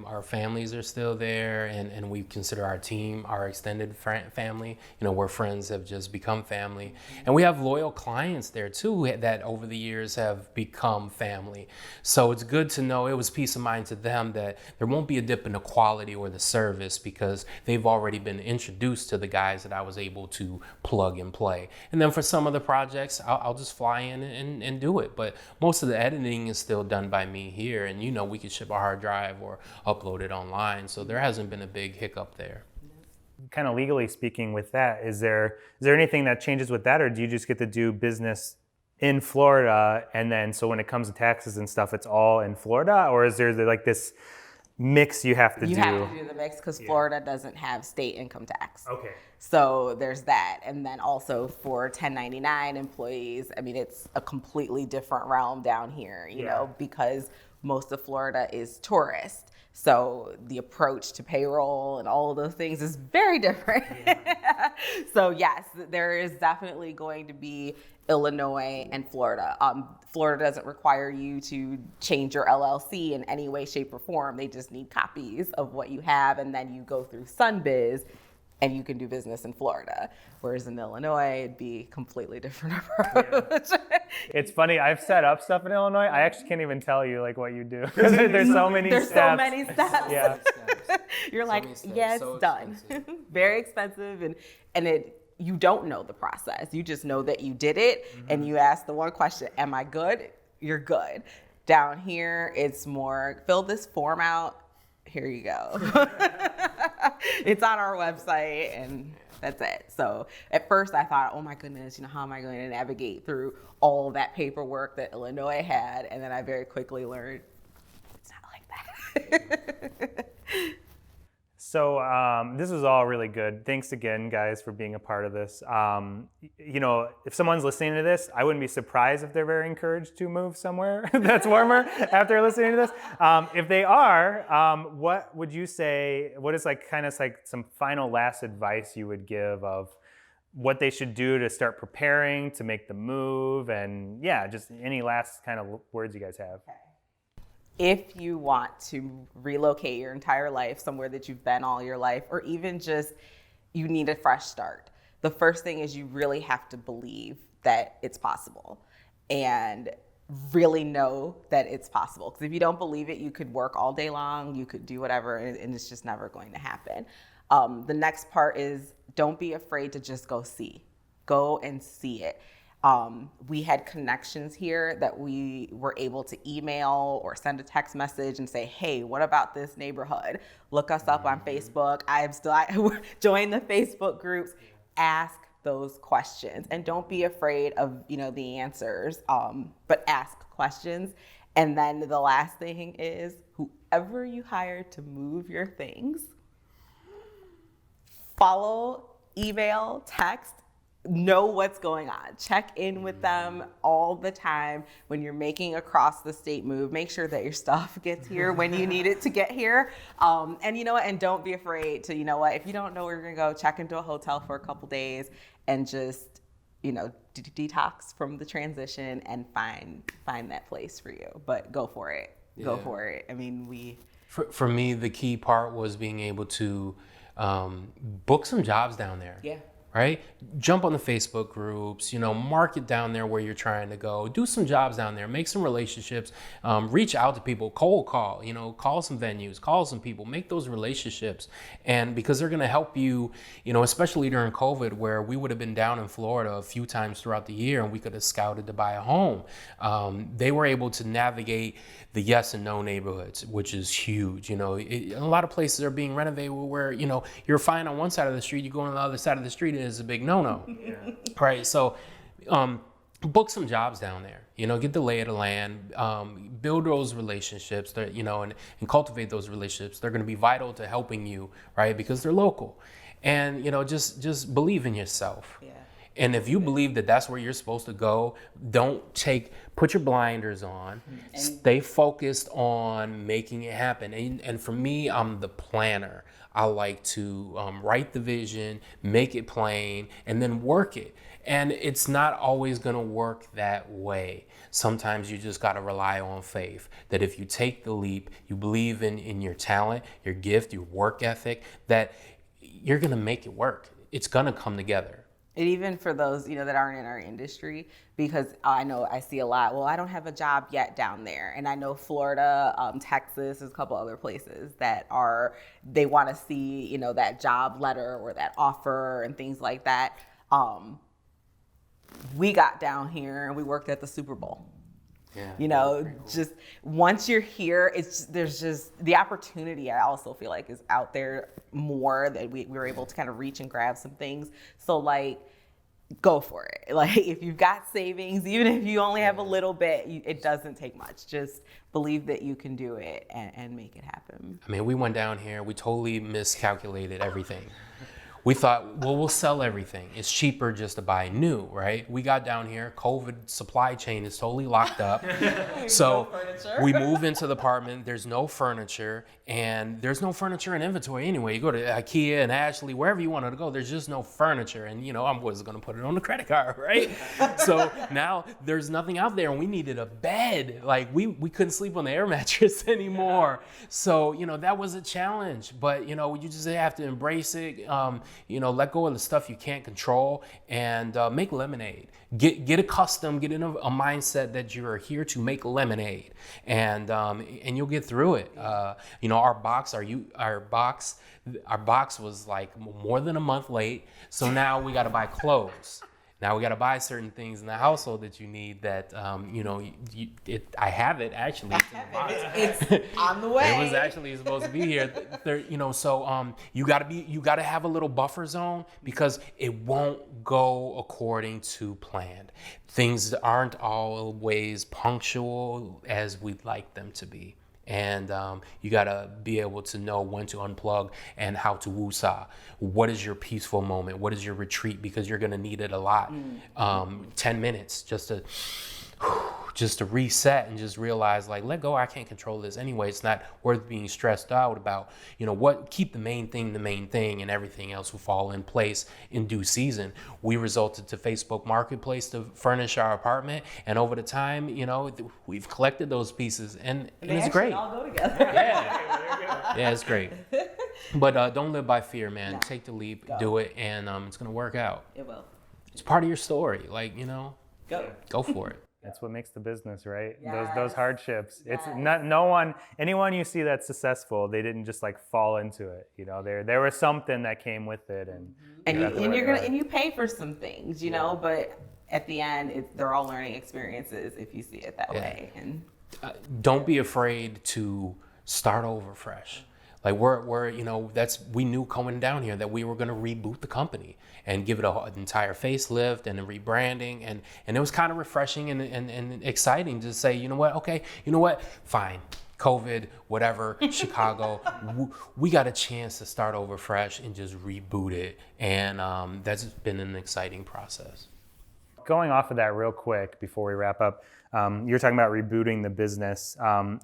Speaker 3: Our families are still there, and we consider our team our extended family. Where friends have just become family. And we have loyal clients there too that over the years have become family. So it's good to know, it was peace of mind to them that there won't be a dip in the quality or the service because they've already been introduced to the guys that I was able to plug and play. And then for some of the projects, I'll just fly in and do it. But most of the editing is still done by me here. And we could ship a hard drive or upload it online. So there hasn't been a big hiccup there.
Speaker 1: Kind of legally speaking with that, is there anything that changes with that, or do you just get to do business in Florida and then so when it comes to taxes and stuff, it's all in Florida? Or is there this mix you have to do?
Speaker 2: You have to do the mix because Florida doesn't have state income tax.
Speaker 1: Okay.
Speaker 2: So there's that. And then also for 1099 employees, I mean, it's a completely different realm down here, because most of Florida is tourist. So the approach to payroll and all of those things is very different. Yeah. So yes, there is definitely going to be Illinois and Florida. Florida doesn't require you to change your LLC in any way, shape, or form. They just need copies of what you have, and then you go through Sunbiz, and you can do business in Florida. Whereas in Illinois, it'd be completely different approach. Yeah.
Speaker 1: It's funny, I've set up stuff in Illinois. I actually can't even tell you what you do. There's so many steps.
Speaker 2: There's so many steps.
Speaker 1: Yeah.
Speaker 2: You're like, yeah, it's done. Very expensive, and you don't know the process. You just know that you did it, and you ask the one question, am I good? You're good. Down here, it's more, fill this form out, here you go. It's on our website, and That's it. So at first I thought, oh my goodness, how am I going to navigate through all that paperwork that Illinois had? And then I very quickly learned it's not like that.
Speaker 1: So this is all really good. Thanks again, guys, for being a part of this. If someone's listening to this, I wouldn't be surprised if they're very encouraged to move somewhere that's warmer after listening to this. If they are, what would you say? What is some final last advice you would give of what they should do to start preparing to make the move? And yeah, just any last kind of words you guys have.
Speaker 2: If you want to relocate your entire life somewhere that you've been all your life, or even just you need a fresh start, the first thing is you really have to believe that it's possible and really know that it's possible. Because if you don't believe it, you could work all day long, you could do whatever, and it's just never going to happen. The next part is don't be afraid to just go and see it. We had connections here that we were able to email or send a text message and say, hey, what about this neighborhood? Look us up on Facebook. I join the Facebook groups. Ask those questions and don't be afraid of, the answers, but ask questions. And then the last thing is whoever you hire to move your things, follow, email, text, know what's going on. Check in with them all the time. When you're making a cross the state move, make sure that your stuff gets here when you need it to get here. And you know what? And don't be afraid to, if you don't know where you're gonna go, check into a hotel for a couple days and just, detox from the transition and find that place for you. But go for it. Yeah. Go for it. I mean,
Speaker 3: For me, the key part was being able to book some jobs down there.
Speaker 2: Yeah.
Speaker 3: Right? Jump on the Facebook groups, market down there where you're trying to go, do some jobs down there, make some relationships, reach out to people, cold call, call some venues, call some people, make those relationships. And because they're going to help you, especially during COVID where we would have been down in Florida a few times throughout the year and we could have scouted to buy a home. They were able to navigate the yes and no neighborhoods, which is huge. A lot of places are being renovated where, you're fine on one side of the street, you go on the other side of the street and is a big no-no. Yeah. Right? So book some jobs down there, get the lay of the land, build those relationships that, and cultivate those relationships. They're going to be vital to helping you, right? Because they're local. And, just believe in yourself. Yeah. And if you believe that that's where you're supposed to go, put your blinders on, stay focused on making it happen. And for me, I'm the planner. I like to write the vision, make it plain, and then work it. And it's not always gonna work that way. Sometimes you just gotta rely on faith, that if you take the leap, you believe in your talent, your gift, your work ethic, that you're gonna make it work. It's gonna come together.
Speaker 2: And even for those, that aren't in our industry, because I know I see a lot, well, I don't have a job yet down there. And I know Florida, Texas, there's a couple other places that they want to see, that job letter or that offer and things like that. We got down here and we worked at the Super Bowl. Yeah, just once you're here, there's just the opportunity. I also feel like is out there more that we were able to kind of reach and grab some things. So go for it. If you've got savings, even if you only have a little bit, it doesn't take much. Just believe that you can do it and make it happen.
Speaker 3: I mean, we went down here, we totally miscalculated everything. We thought, well, we'll sell everything. It's cheaper just to buy new, right? We got down here, COVID supply chain is totally locked up. So we move into the apartment, there's no furniture, and there's no furniture in inventory anyway. You go to IKEA and Ashley, wherever you wanted to go, there's just no furniture. And I was gonna put it on the credit card, right? So now there's nothing out there and we needed a bed. We couldn't sleep on the air mattress anymore. So, that was a challenge, but you just have to embrace it. Let go of the stuff you can't control and make lemonade. Get accustomed, get in a mindset that you are here to make lemonade, and you'll get through it. Our box was more than a month late, so now we got to buy clothes. Now we got to buy certain things in the household that you need that, I have it actually.
Speaker 2: It's on the way.
Speaker 3: It was actually supposed to be here. So you got to have a little buffer zone because it won't go according to planned. Things aren't always punctual as we'd like them to be. And you got to be able to know when to unplug and how to woosah. What is your peaceful moment? What is your retreat? Because you're going to need it a lot. 10 minutes just to reset and just realize, like, let go. I can't control this anyway. It's not worth being stressed out about. Keep the main thing, and everything else will fall in place in due season. We resulted to Facebook Marketplace to furnish our apartment, and over the time, we've collected those pieces, and it's great.
Speaker 2: All go together.
Speaker 3: Yeah, it's great. But don't live by fear, man.
Speaker 2: No.
Speaker 3: Take the leap, do it, and it's gonna work out.
Speaker 2: It will.
Speaker 3: It's part of your story. Go for it.
Speaker 1: That's what makes the business, right?
Speaker 2: Yes.
Speaker 1: Those hardships.
Speaker 2: Yes.
Speaker 1: It's not anyone you see that's successful, they didn't just like fall into it. There was something that came with it, and
Speaker 2: you pay for some things, but at the end, they're all learning experiences if you see it that way. And
Speaker 3: don't be afraid to start over fresh. Like we knew coming down here that we were going to reboot the company and give it an entire facelift and a rebranding. And it was kind of refreshing and exciting to say, fine, COVID, whatever, Chicago, we got a chance to start over fresh and just reboot it. And that's been an exciting process.
Speaker 1: Going off of that real quick before we wrap up, you're talking about rebooting the business.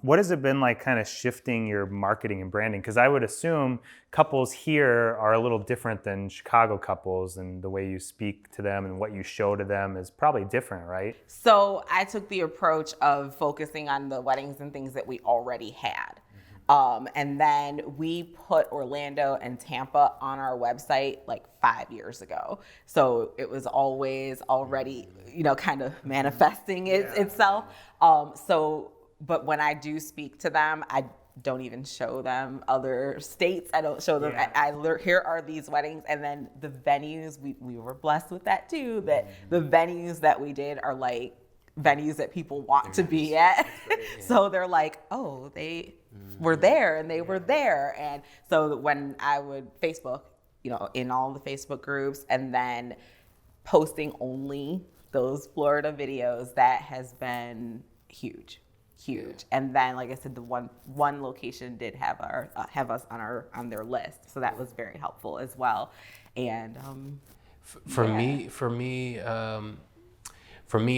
Speaker 1: What has it been like kind of shifting your marketing and branding? Because I would assume couples here are a little different than Chicago couples, and the way you speak to them and what you show to them is probably different, right?
Speaker 2: So I took the approach of focusing on the weddings and things that we already had. And then we put Orlando and Tampa on our website like 5 years ago. So it was always already, kind of manifesting itself. But when I do speak to them, I don't even show them other states. I don't show them, here are these weddings. And then the venues, we were blessed with that too, that the venues that we did are like venues that people want to be at. So they're like, oh, they were there and they were there. And so when I would Facebook, in all the Facebook groups, and then posting only those Florida videos, that has been huge. And then, like I said, the one location did have us on their list, so that was very helpful as well. And
Speaker 3: for me,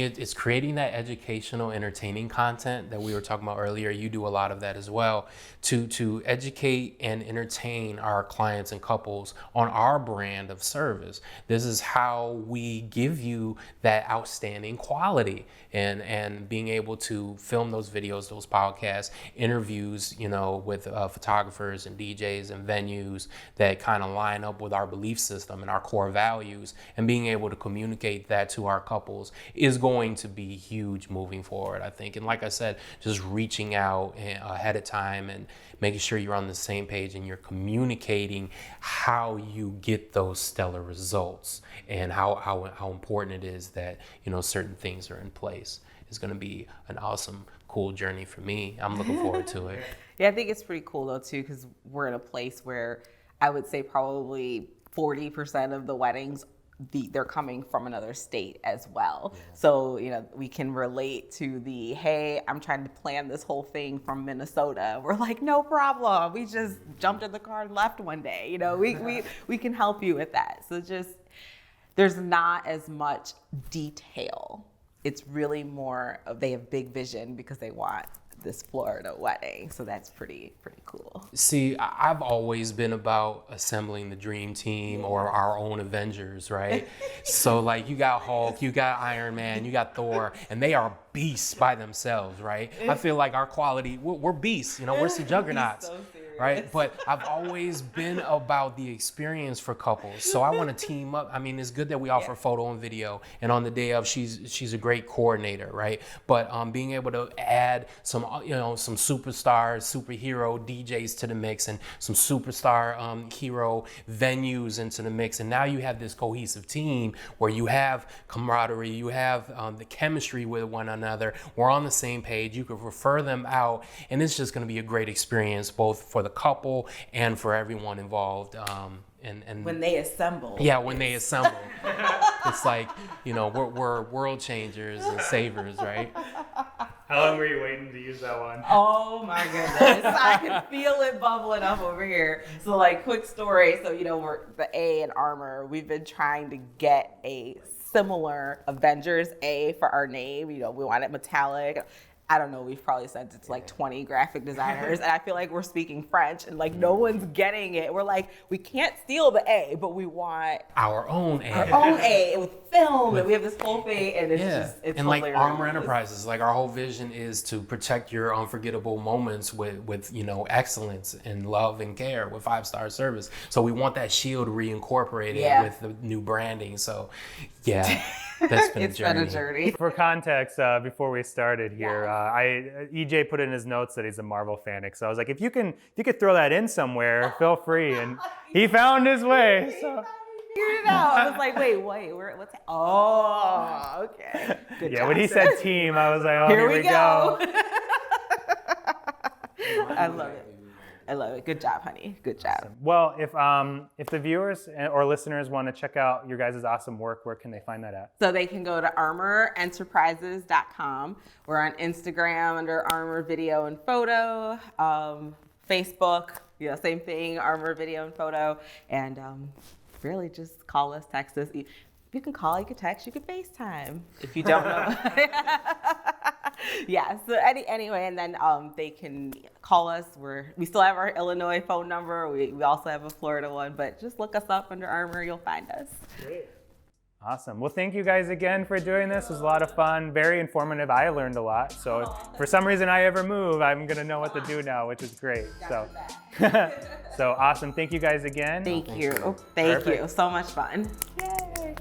Speaker 3: it's creating that educational, entertaining content that we were talking about earlier. You do a lot of that as well, to educate and entertain our clients and couples on our brand of service. This is how we give you that outstanding quality, and being able to film those videos, those podcasts, interviews, with photographers and DJs and venues that kind of line up with our belief system and our core values, and being able to communicate that to our couples is going to be huge moving forward, I think. And like I said, just reaching out ahead of time and making sure you're on the same page and you're communicating how you get those stellar results and how important it is that, certain things are in place is going to be an awesome, cool journey for me. I'm looking forward to it.
Speaker 2: Yeah, I think it's pretty cool though too, because we're in a place where I would say probably 40% of the weddings they're coming from another state as well. Yeah. So, we can relate to hey, I'm trying to plan this whole thing from Minnesota. We're like, no problem. We just jumped in the car and left one day. We can help you with that. So there's not as much detail. It's really more of they have big vision because they want this Florida wedding. So that's pretty cool.
Speaker 3: See, I've always been about assembling the dream team or our own Avengers, right? So like you got Hulk, you got Iron Man, you got Thor, and they are beasts by themselves, right? I feel like our quality, we're beasts, we're the juggernauts.
Speaker 2: So serious.
Speaker 3: right? But I've always been about the experience for couples. So I want to team up. I mean, it's good that we offer photo and video, and on the day of, she's a great coordinator, right? But being able to add some, some superstars, superhero DJs to the mix, and some superstar hero venues into the mix, and now you have this cohesive team where you have camaraderie, you have the chemistry with one another. We're on the same page. You could refer them out, and it's just going to be a great experience both for the couple and for everyone involved. And
Speaker 2: when they assemble.
Speaker 3: Yeah, when they assemble. It's like, we're world changers and savers, right?
Speaker 1: How long were you waiting to use that one?
Speaker 2: Oh my goodness. I can feel it bubbling up over here. So like, quick story. So, we're the A in Armor. We've been trying to get a similar Avengers A for our name. We want it metallic. I don't know, we've probably sent it to like 20 graphic designers, and I feel like we're speaking French and like no one's getting it. We're like, we can't steal the A, but we want
Speaker 3: our own A.
Speaker 2: Our own A with film, and we have this whole thing, and it's
Speaker 3: and
Speaker 2: hilarious.
Speaker 3: like Armor Enterprises, like our whole vision is to protect your unforgettable moments with excellence and love and care with 5-star service. So we want that shield reincorporated with the new branding. So that's been
Speaker 2: It's been a journey.
Speaker 1: For context, before we started here, EJ put in his notes that he's a Marvel fanatic. So I was like, if you could throw that in somewhere, feel free. And he found his way. So.
Speaker 2: Figured it out. I was like, wait, what's that? Oh, okay. Good job,
Speaker 1: when he said team, I was like, oh, here we go.
Speaker 2: I love it. I love it. Good job, honey. Good job.
Speaker 1: Awesome. Well, if the viewers or listeners want to check out your guys' awesome work, where can they find that at?
Speaker 2: So they can go to armorenterprises.com. We're on Instagram under Armor Video and Photo. Facebook, same thing, Armor Video and Photo. And really just call us, text us. You can call, you can text, you can FaceTime if you don't know. So anyway, and then they can call us. We still have our Illinois phone number. We also have a Florida one, but just look us up under Armor, you'll find us.
Speaker 1: Great. Awesome. Well, thank you guys again for doing this. It was a lot of fun, very informative. I learned a lot. So if for some reason I ever move, I'm going to know what to do now, which is great. So, so awesome. Thank you guys again.
Speaker 2: Thank you. Thank you. So much fun. Yay.